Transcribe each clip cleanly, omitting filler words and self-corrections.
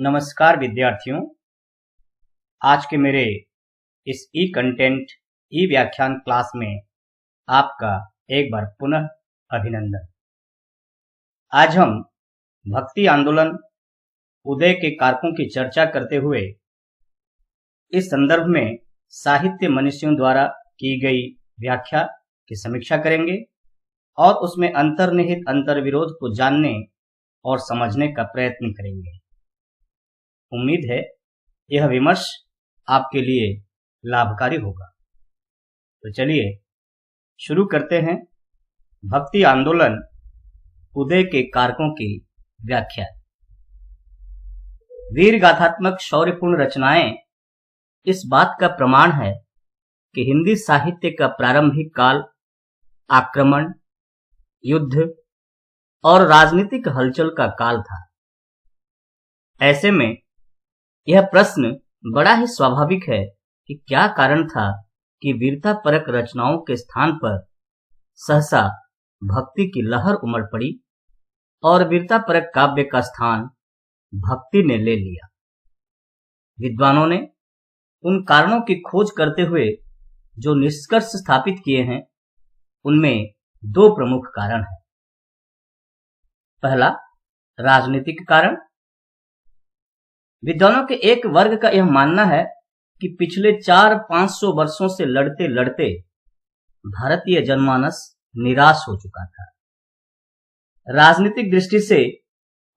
नमस्कार विद्यार्थियों। आज के मेरे इस ई कंटेंट ई व्याख्यान क्लास में आपका एक बार पुनः अभिनंदन। आज हम भक्ति आंदोलन उदय के कारकों की चर्चा करते हुए इस संदर्भ में साहित्य मनीषियों द्वारा की गई व्याख्या की समीक्षा करेंगे और उसमें अंतर्निहित अंतर्विरोध को जानने और समझने का प्रयत्न करेंगे। उम्मीद है यह विमर्श आपके लिए लाभकारी होगा। तो चलिए शुरू करते हैं भक्ति आंदोलन उदय के कारकों की व्याख्या। वीर गाथात्मक शौर्यपूर्ण रचनाएं इस बात का प्रमाण है कि हिंदी साहित्य का प्रारंभिक काल आक्रमण, युद्ध और राजनीतिक हलचल का काल था। ऐसे में यह प्रश्न बड़ा ही स्वाभाविक है कि क्या कारण था कि वीरता परक रचनाओं के स्थान पर सहसा भक्ति की लहर उमड़ पड़ी और वीरता परक काव्य का स्थान भक्ति ने ले लिया। विद्वानों ने उन कारणों की खोज करते हुए जो निष्कर्ष स्थापित किए हैं उनमें दो प्रमुख कारण हैं। पहला, राजनीतिक कारण। विद्वानों के एक वर्ग का यह मानना है कि पिछले 400-500 वर्षों से लड़ते लड़ते भारतीय जनमानस निराश हो चुका था। राजनीतिक दृष्टि से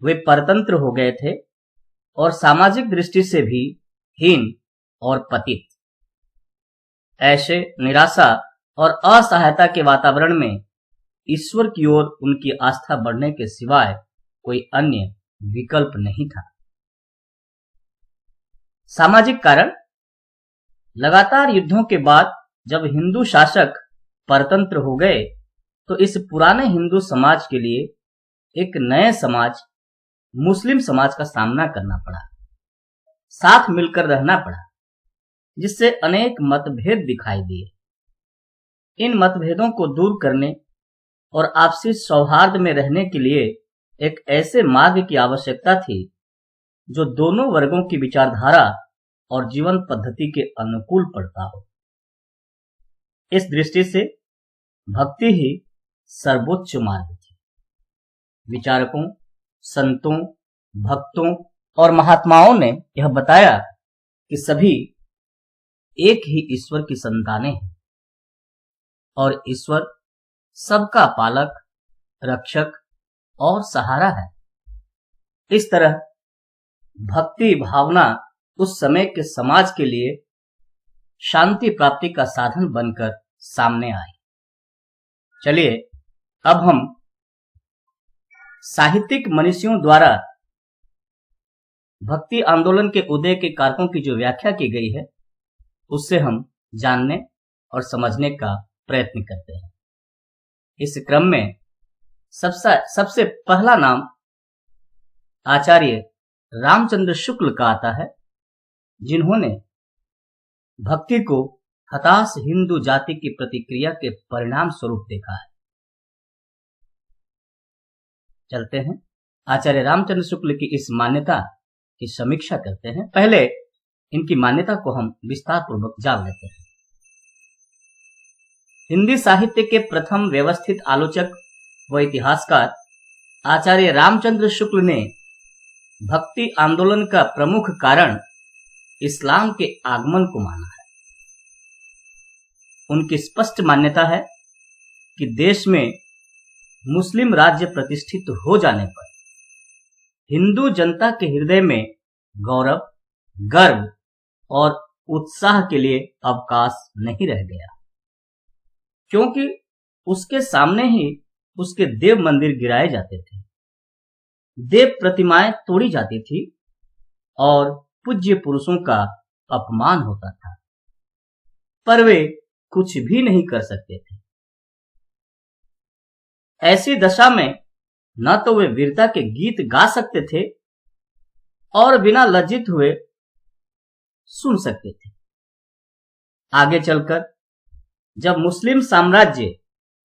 वे परतंत्र हो गए थे और सामाजिक दृष्टि से भी हीन और पतित। ऐसे निराशा और असहायता के वातावरण में ईश्वर की ओर उनकी आस्था बढ़ने के सिवाय कोई अन्य विकल्प नहीं था। सामाजिक कारण। लगातार युद्धों के बाद जब हिंदू शासक परतंत्र हो गए तो इस पुराने हिंदू समाज के लिए एक नए समाज मुस्लिम समाज का सामना करना पड़ा, साथ मिलकर रहना पड़ा, जिससे अनेक मतभेद दिखाई दिए। इन मतभेदों को दूर करने और आपसी सौहार्द में रहने के लिए एक ऐसे मार्ग की आवश्यकता थी जो दोनों वर्गों की विचारधारा और जीवन पद्धति के अनुकूल पड़ता हो। इस दृष्टि से भक्ति ही सर्वोच्च मार्ग थी। विचारकों, संतों, भक्तों और महात्माओं ने यह बताया कि सभी एक ही ईश्वर की संतानें हैं और ईश्वर सबका पालक, रक्षक और सहारा है। इस तरह भक्ति भावना उस समय के समाज के लिए शांति प्राप्ति का साधन बनकर सामने आई। चलिए अब हम साहित्यिक मनीषियों द्वारा भक्ति आंदोलन के उदय के कारकों की जो व्याख्या की गई है उससे हम जानने और समझने का प्रयत्न करते हैं। इस क्रम में सबसे पहला नाम आचार्य रामचंद्र शुक्ल का आता है, जिन्होंने भक्ति को हताश हिंदू जाति की प्रतिक्रिया के परिणाम स्वरूप देखा है। चलते हैं आचार्य रामचंद्र शुक्ल की इस मान्यता की समीक्षा करते हैं। पहले इनकी मान्यता को हम विस्तार पूर्वक जान लेते हैं। हिंदी साहित्य के प्रथम व्यवस्थित आलोचक व इतिहासकार आचार्य रामचंद्र शुक्ल ने भक्ति आंदोलन का प्रमुख कारण इस्लाम के आगमन को माना है। उनकी स्पष्ट मान्यता है कि देश में मुस्लिम राज्य प्रतिष्ठित हो जाने पर हिंदू जनता के हृदय में गौरव, गर्व और उत्साह के लिए अवकाश नहीं रह गया, क्योंकि उसके सामने ही उसके देव मंदिर गिराए जाते थे, देव प्रतिमाएं तोड़ी जाती थी और पूज्य पुरुषों का अपमान होता था, पर वे कुछ भी नहीं कर सकते थे। ऐसी दशा में न तो वे वीरता के गीत गा सकते थे और बिना लज्जित हुए सुन सकते थे। आगे चलकर जब मुस्लिम साम्राज्य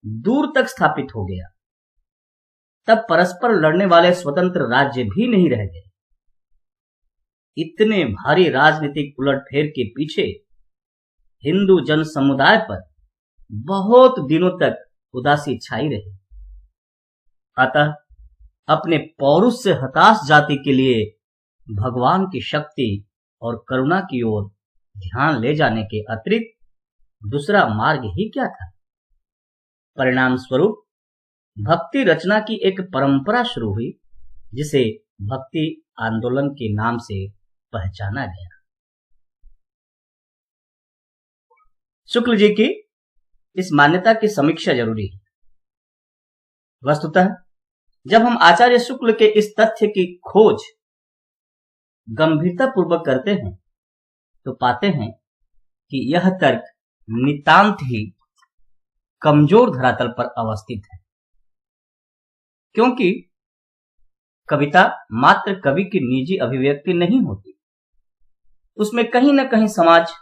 दूर तक स्थापित हो गया तब परस्पर लड़ने वाले स्वतंत्र राज्य भी नहीं रह गए। इतने भारी राजनीतिक उलटफेर के पीछे हिंदू जन समुदाय पर बहुत दिनों तक उदासी छाई रही। अतः अपने पौरुष से हताश जाति के लिए भगवान की शक्ति और करुणा की ओर ध्यान ले जाने के अतिरिक्त दूसरा मार्ग ही क्या था। परिणाम स्वरूप भक्ति रचना की एक परंपरा शुरू हुई, जिसे भक्ति आंदोलन के नाम से पहचाना गया। शुक्ल जी की इस मान्यता की समीक्षा जरूरी है। वस्तुतः जब हम आचार्य शुक्ल के इस तथ्य की खोज गंभीरता पूर्वक करते हैं तो पाते हैं कि यह तर्क नितांत ही कमजोर धरातल पर अवस्थित है, क्योंकि कविता मात्र कवि की निजी अभिव्यक्ति नहीं होती, उसमें कहीं न कहीं समाज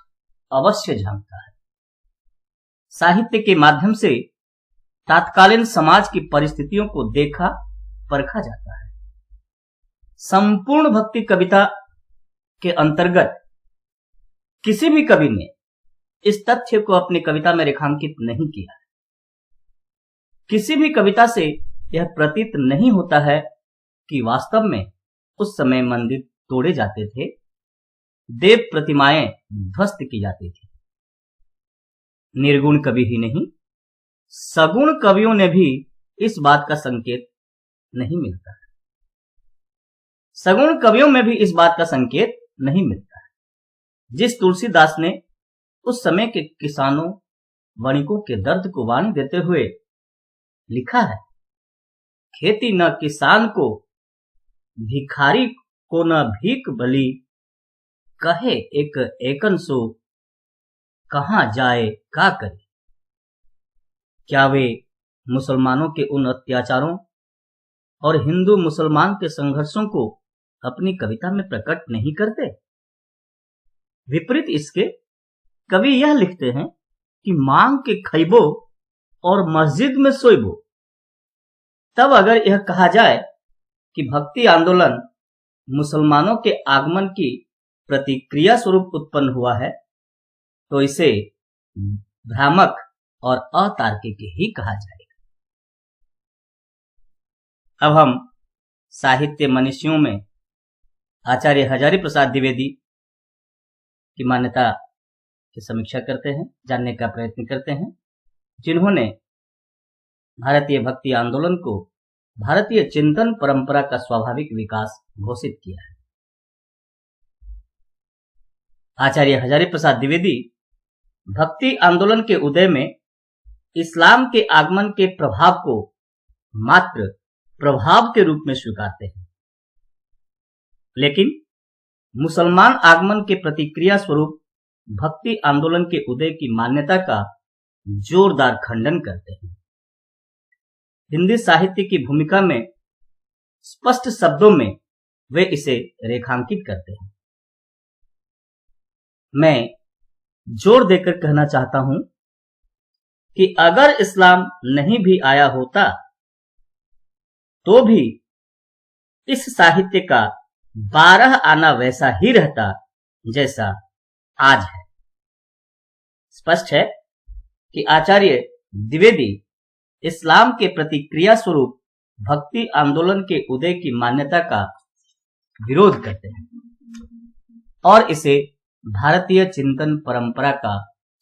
अवश्य झांकता है। साहित्य के माध्यम से तात्कालीन समाज की परिस्थितियों को देखा परखा जाता है। संपूर्ण भक्ति कविता के अंतर्गत किसी भी कवि ने इस तथ्य को अपनी कविता में रेखांकित नहीं किया है। किसी भी कविता से यह प्रतीत नहीं होता है कि वास्तव में उस समय मंदिर तोड़े जाते थे, देव प्रतिमाएं ध्वस्त की जाती थी। निर्गुण कवि ही नहीं, सगुण कवियों ने भी इस बात का संकेत नहीं मिलता है। सगुण कवियों में भी इस बात का संकेत नहीं मिलता है। जिस तुलसीदास ने उस समय के किसानों वणिकों के दर्द को वाणी देते हुए लिखा है, खेती न किसान को, भिखारी को न भीख बली, कहे एक एकन सो, कहां जाए का करे। क्या वे मुसलमानों के उन अत्याचारों और हिंदू मुसलमान के संघर्षों को अपनी कविता में प्रकट नहीं करते? विपरीत इसके कवि यह लिखते हैं कि मांग के खैबो और मस्जिद में सोइबो। तब अगर यह कहा जाए कि भक्ति आंदोलन मुसलमानों के आगमन की प्रतिक्रिया स्वरूप उत्पन्न हुआ है, तो इसे भ्रामक और अतार्किक ही कहा जाएगा। अब हम साहित्य मनीषियों में आचार्य हजारी प्रसाद द्विवेदी की मान्यता की समीक्षा करते हैं, जानने का प्रयत्न करते हैं, जिन्होंने भारतीय भक्ति आंदोलन को भारतीय चिंतन परंपरा का स्वाभाविक विकास घोषित किया है। आचार्य हजारी प्रसाद द्विवेदी भक्ति आंदोलन के उदय में इस्लाम के आगमन के प्रभाव को मात्र प्रभाव के रूप में स्वीकारते हैं, लेकिन मुसलमान आगमन के प्रतिक्रिया स्वरूप भक्ति आंदोलन के उदय की मान्यता का जोरदार खंडन करते हैं। हिंदी साहित्य की भूमिका में स्पष्ट शब्दों में वे इसे रेखांकित करते हैं। मैं जोर देकर कहना चाहता हूं कि अगर इस्लाम नहीं भी आया होता तो भी इस साहित्य का 12 आना वैसा ही रहता जैसा आज है। स्पष्ट है कि आचार्य द्विवेदी इस्लाम के प्रतिक्रिया स्वरूप भक्ति आंदोलन के उदय की मान्यता का विरोध करते हैं और इसे भारतीय चिंतन परंपरा का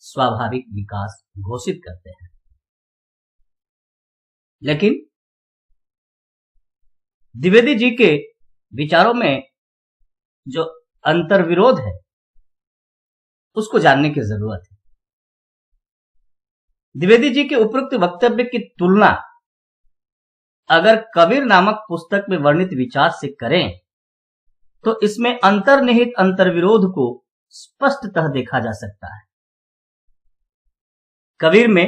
स्वाभाविक विकास घोषित करते हैं। लेकिन द्विवेदी जी के विचारों में जो अंतर्विरोध है उसको जानने की जरूरत है। द्विवेदी जी के उपरोक्त वक्तव्य की तुलना अगर कबीर नामक पुस्तक में वर्णित विचार से करें तो इसमें अंतर्निहित अंतर्विरोध को स्पष्टतः देखा जा सकता है। कबीर में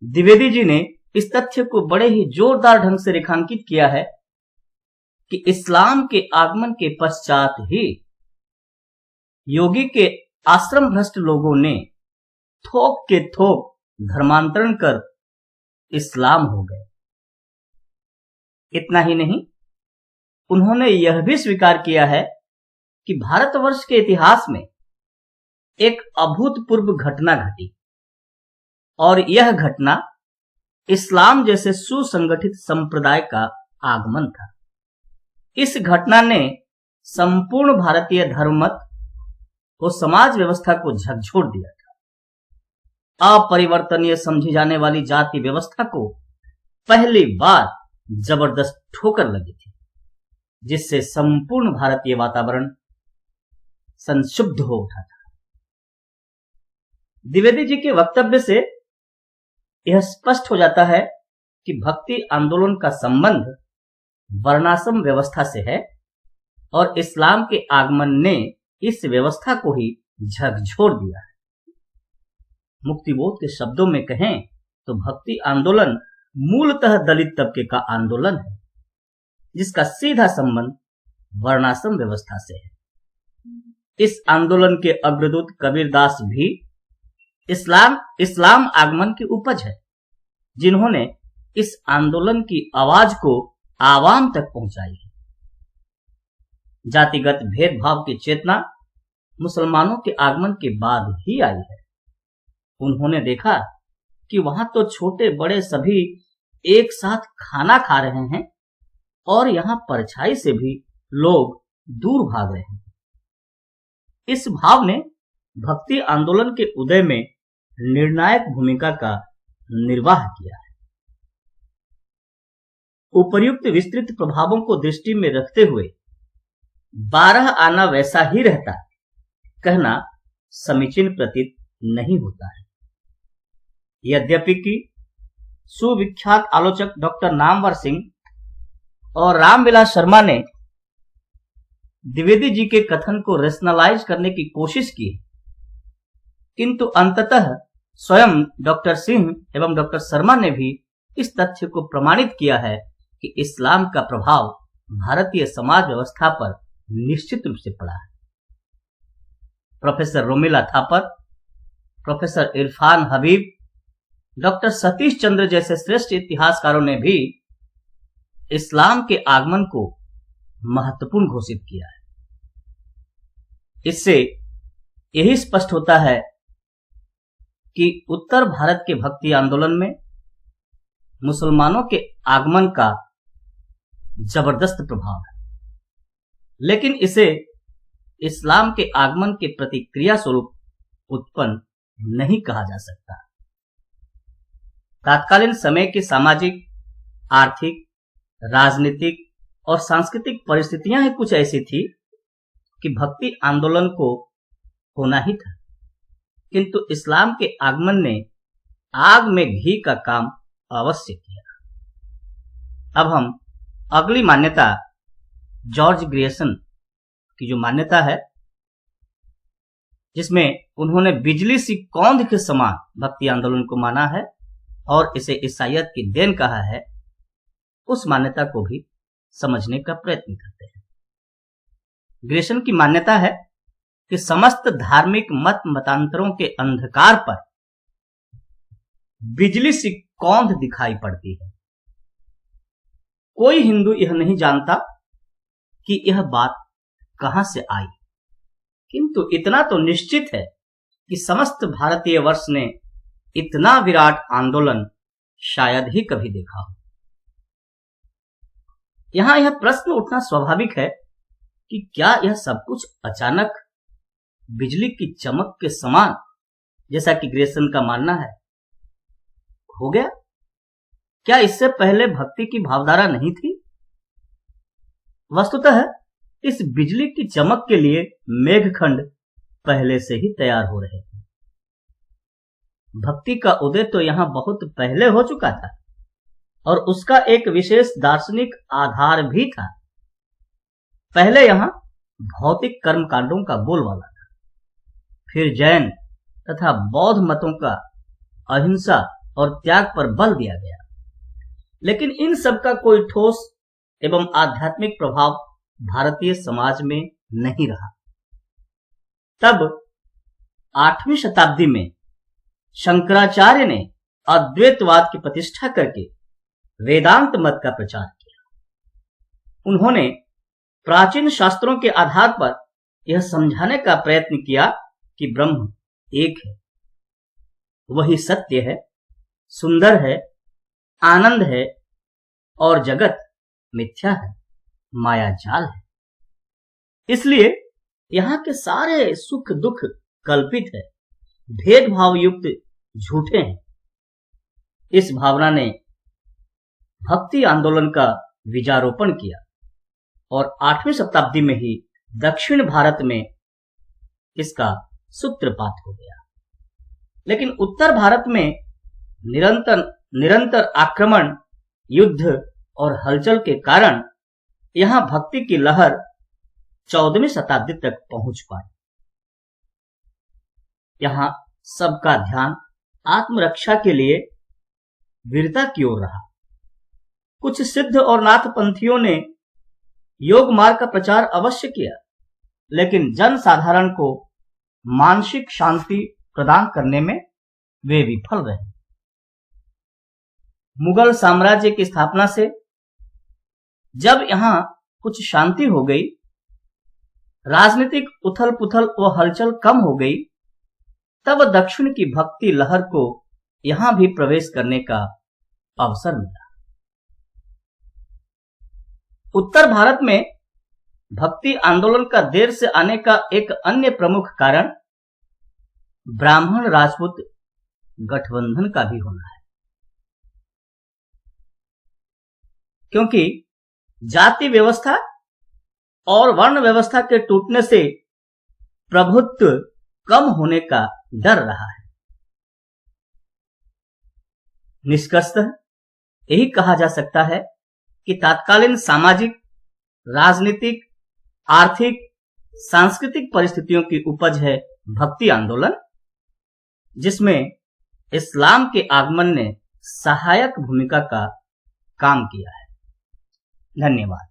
द्विवेदी जी ने इस तथ्य को बड़े ही जोरदार ढंग से रेखांकित किया है कि इस्लाम के आगमन के पश्चात ही योगी के आश्रम भ्रष्ट लोगों ने थोक के थोक धर्मांतरण कर इस्लाम हो गए। इतना ही नहीं, उन्होंने यह भी स्वीकार किया है कि भारतवर्ष के इतिहास में एक अभूतपूर्व घटना घटी और यह घटना इस्लाम जैसे सुसंगठित संप्रदाय का आगमन था। इस घटना ने संपूर्ण भारतीय धर्ममत और समाज व्यवस्था को झकझोर दिया था। अपरिवर्तनीय समझी जाने वाली जाति व्यवस्था को पहली बार जबरदस्त ठोकर लगी थी, जिससे संपूर्ण भारतीय वातावरण संक्षुब्ध हो उठा था। द्विवेदी जी के वक्तव्य से यह स्पष्ट हो जाता है कि भक्ति आंदोलन का संबंध वर्णाश्रम व्यवस्था से है और इस्लाम के आगमन ने इस व्यवस्था को ही झकझोर दिया है। मुक्तिबोध के शब्दों में कहें तो भक्ति आंदोलन मूलतः दलित तबके का आंदोलन है, जिसका सीधा संबंध वर्णाश्रम व्यवस्था से है। इस आंदोलन के अग्रदूत कबीरदास भी इस्लाम आगमन की उपज है, जिन्होंने इस आंदोलन की आवाज को आवाम तक पहुंचाई है। जातिगत भेदभाव की चेतना मुसलमानों के आगमन के बाद ही आई है। उन्होंने देखा कि वहां तो छोटे बड़े सभी एक साथ खाना खा रहे हैं और यहां परछाई से भी लोग दूर भाग रहे हैं। इस भाव ने भक्ति आंदोलन के उदय में निर्णायक भूमिका का निर्वाह किया है। उपर्युक्त विस्तृत प्रभावों को दृष्टि में रखते हुए 12 आना वैसा ही रहता कहना समीचीन प्रतीत नहीं होता है। यद्यपि कि सुविख्यात आलोचक डॉक्टर नामवर सिंह और रामविलास शर्मा ने द्विवेदी जी के कथन को रेशनलाइज करने की कोशिश की, किंतु अंततः स्वयं डॉक्टर सिंह एवं डॉक्टर शर्मा ने भी इस तथ्य को प्रमाणित किया है कि इस्लाम का प्रभाव भारतीय समाज व्यवस्था पर निश्चित रूप से पड़ा है। Professor Romila Thapar, professor Irfan Habib, doctor Satish Chandra जैसे श्रेष्ठ इतिहासकारों ने भी इस्लाम के आगमन को महत्वपूर्ण घोषित किया है। इससे यही स्पष्ट होता है कि उत्तर भारत के भक्ति आंदोलन में मुसलमानों के आगमन का जबरदस्त प्रभाव है, लेकिन इसे इस्लाम के आगमन के प्रतिक्रिया स्वरूप उत्पन्न नहीं कहा जा सकता। तत्कालीन समय की सामाजिक, आर्थिक, राजनीतिक और सांस्कृतिक परिस्थितियां ही कुछ ऐसी थी कि भक्ति आंदोलन को होना ही था, किंतु इस्लाम के आगमन ने आग में घी का काम अवश्य किया। अब हम अगली मान्यता जॉर्ज ग्रियर्सन की जो मान्यता है, जिसमें उन्होंने बिजली सी कौंध के समान भक्ति आंदोलन को माना है और इसे ईसाइयत की देन कहा है, उस मान्यता को भी समझने का प्रयत्न करते हैं। ग्रियर्सन की मान्यता है कि समस्त धार्मिक मतांतरों के अंधकार पर बिजली सी कौंध दिखाई पड़ती है। कोई हिंदू यह नहीं जानता कि यह बात कहां से आई, किंतु इतना तो निश्चित है कि समस्त भारतीय वर्ष ने इतना विराट आंदोलन शायद ही कभी देखा हो। यहां यह प्रश्न उठना स्वाभाविक है कि क्या यह सब कुछ अचानक बिजली की चमक के समान, जैसा कि ग्रियर्सन का मानना है, हो गया? क्या इससे पहले भक्ति की भावधारा नहीं थी? वस्तुतः इस बिजली की चमक के लिए मेघखंड पहले से ही तैयार हो रहे थे। भक्ति का उदय तो यहां बहुत पहले हो चुका था और उसका एक विशेष दार्शनिक आधार भी था। पहले यहां भौतिक कर्मकांडों का बोलबाला था, फिर जैन तथा बौद्ध मतों का अहिंसा और त्याग पर बल दिया गया, लेकिन इन सब का कोई ठोस एवं आध्यात्मिक प्रभाव भारतीय समाज में नहीं रहा। तब 8वीं शताब्दी में शंकराचार्य ने अद्वैतवाद की प्रतिष्ठा करके वेदांत मत का प्रचार किया। उन्होंने प्राचीन शास्त्रों के आधार पर यह समझाने का प्रयत्न किया कि ब्रह्म एक है, वही सत्य है, सुंदर है, आनंद है और जगत मिथ्या है, माया जाल है। इसलिए यहाँ के सारे सुख दुख कल्पित है, भेदभाव युक्त झूठे हैं। इस भावना ने भक्ति आंदोलन का बीजारोपण किया और 8वीं शताब्दी में ही दक्षिण भारत में इसका सूत्रपात हो गया। लेकिन उत्तर भारत में निरंतर आक्रमण, युद्ध और हलचल के कारण यहां भक्ति की लहर 14वीं शताब्दी तक पहुंच पाई। यहां सबका ध्यान आत्मरक्षा के लिए वीरता की ओर रहा। कुछ सिद्ध और नाथपंथियों ने योग मार्ग का प्रचार अवश्य किया, लेकिन जन साधारण को मानसिक शांति प्रदान करने में वे विफल रहे। मुगल साम्राज्य की स्थापना से जब यहां कुछ शांति हो गई, राजनीतिक उथल पुथल व हलचल कम हो गई, तब दक्षिण की भक्ति लहर को यहां भी प्रवेश करने का अवसर मिला। उत्तर भारत में भक्ति आंदोलन का देर से आने का एक अन्य प्रमुख कारण ब्राह्मण राजपूत गठबंधन का भी होना है, क्योंकि जाति व्यवस्था और वर्ण व्यवस्था के टूटने से प्रभुत्व कम होने का डर रहा है। निष्कर्षतः यही कहा जा सकता है कि तत्कालीन सामाजिक, राजनीतिक, आर्थिक, सांस्कृतिक परिस्थितियों की उपज है भक्ति आंदोलन, जिसमें इस्लाम के आगमन ने सहायक भूमिका का काम किया है। धन्यवाद।